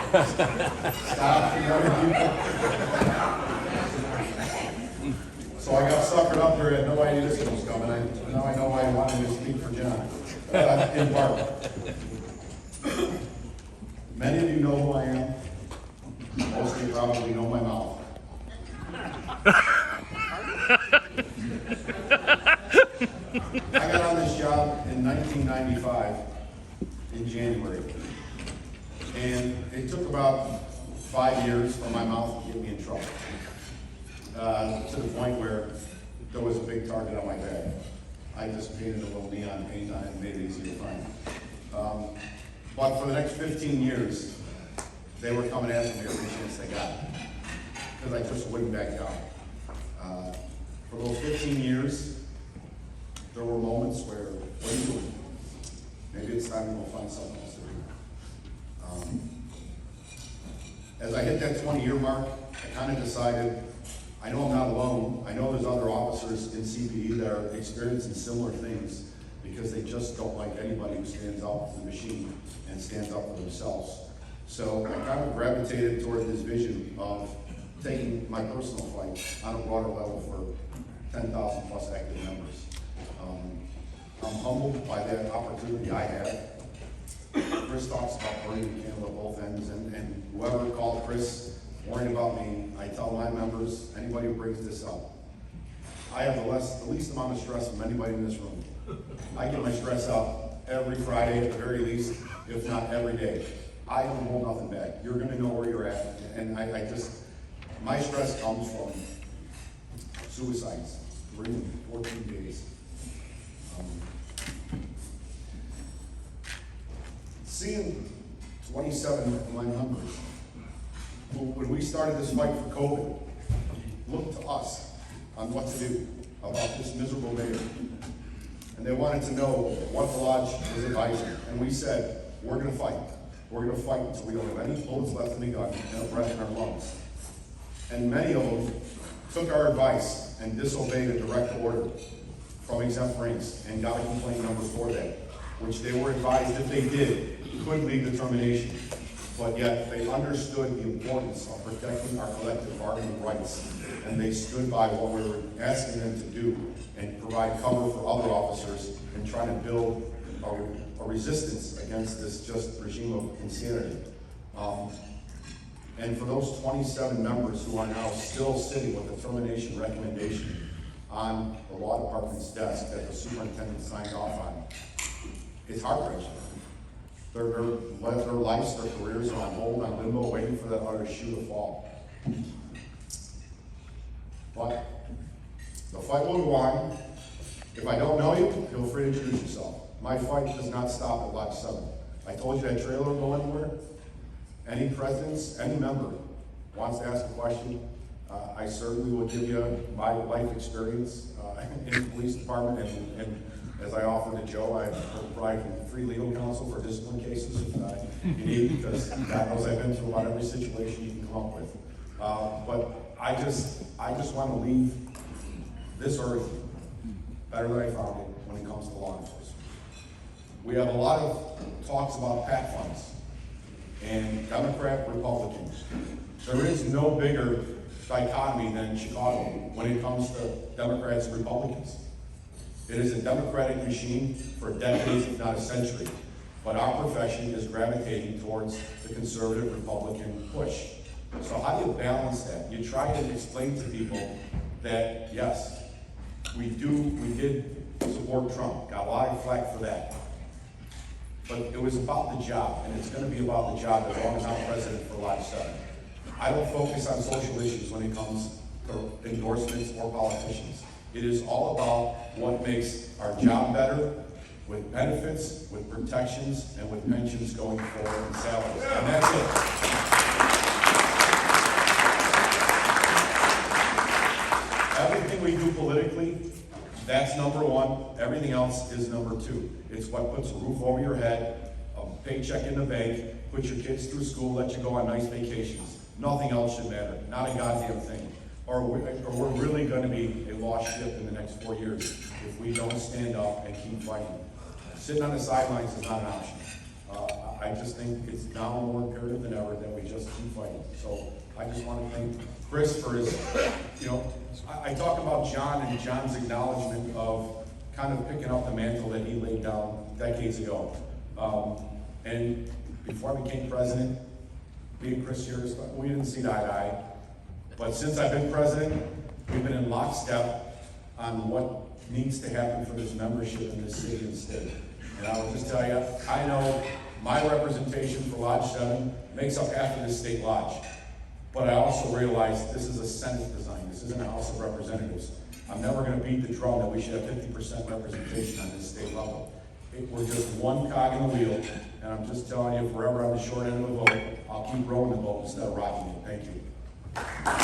Stop, you know, so I got suckered up here. I had no idea this was coming. Now I know why I wanted to speak for John. In part. Many of you know who I am. Most of you probably know my mouth. I got on this job in 1995 in January. And it took about 5 years for my mouth to get me in trouble. To the point where there was a big target on my back. I just painted a little neon paint on it and made it easy to find. But for the next 15 years, they were coming after me every chance they got, because I just wouldn't back down. For those 15 years, there were moments where, what are you doing? Maybe it's time to go find something else to do. As I hit that 20-year mark, I kind of decided, I know I'm not alone. I know there's other officers in CPE that are experiencing similar things because they just don't like anybody who stands up to the machine and stands up for themselves. So I kind of gravitated toward this vision of taking my personal fight on a broader level for 10,000 plus active members. I'm humbled by that opportunity I had. Chris talks about burning the candle at both ends, and whoever called Chris worrying about me, I tell my members, anybody who brings this up, I have the least amount of stress from anybody in this room. I get my stress out every Friday at the very least, if not every day. I don't hold nothing back. You're gonna know where you're at. And my stress comes from suicides, 14 days. Seeing 27 of my members, when we started this fight for COVID, looked to us on what to do about this miserable mayor. And they wanted to know what the lodge was advising. And we said, we're gonna fight. We're gonna fight until we don't have any bullets left in the gun and a breath in our lungs. And many of them took our advice and disobeyed a direct order from exempt ranks and got a complaint number for that, which they were advised if they did, could lead to termination. But yet they understood the importance of protecting our collective bargaining rights, and they stood by what we were asking them to do and provide cover for other officers and try to build a resistance against this just regime of insanity. And for those 27 members who are now still sitting with the termination recommendation on the law department's desk that the superintendent signed off on, it's heartbreaking. Their lives, their careers are on hold, on limbo, waiting for that other shoe to fall. But the fight will go on. If I don't know you, feel free to introduce yourself. My fight does not stop at Lodge 7. I told you that trailer will go anywhere. Any presidents, any member wants to ask a question, I certainly will give you my life experience in the police department, and as I offered to Joe, I provide free legal counsel for discipline cases if you need, because God knows I've been through about every situation you can come up with. But I just want to leave this earth better than I found it when it comes to law enforcement. We have a lot of talks about PAC funds and Democrat, Republican. There is no bigger dichotomy than Chicago when it comes to Democrats and Republicans. It is a democratic machine for decades, if not a century. But our profession is gravitating towards the conservative Republican push. So how do you balance that? You try to explain to people that, yes, we did support Trump, got a lot of flack for that. But it was about the job, and it's going to be about the job as long as I'm president for Lodge 7. I don't focus on social issues when it comes to endorsements or politicians. It is all about what makes our job better, with benefits, with protections, and with pensions going forward and salaries. And that's it. Everything we do politically, that's number one. Everything else is number two. It's what puts a roof over your head, a paycheck in the bank, puts your kids through school, let you go on nice vacations. Nothing else should matter. Not a goddamn thing. Or we're really going to be a lost ship in the next 4 years if we don't stand up and keep fighting. Sitting on the sidelines is not an option. I I just think it's now more imperative than ever that we just keep fighting. So I just want to thank Chris for his, I talk about John and John's acknowledgement of kind of picking up the mantle that he laid down decades ago. And before I became president, me and Chris here, we didn't see eye to eye. But since I've been president, we've been in lockstep on what needs to happen for this membership in this city and state. And I will just tell you, I know my representation for Lodge 7 makes up half of this state lodge. But I also realize this is a Senate design. This isn't a House of Representatives. I'm never going to beat the drum that we should have 50% representation on this state level. We're just one cog in the wheel, and I'm just telling you, forever on the short end of the boat, I'll keep rowing the boat instead of rocking it. Thank you.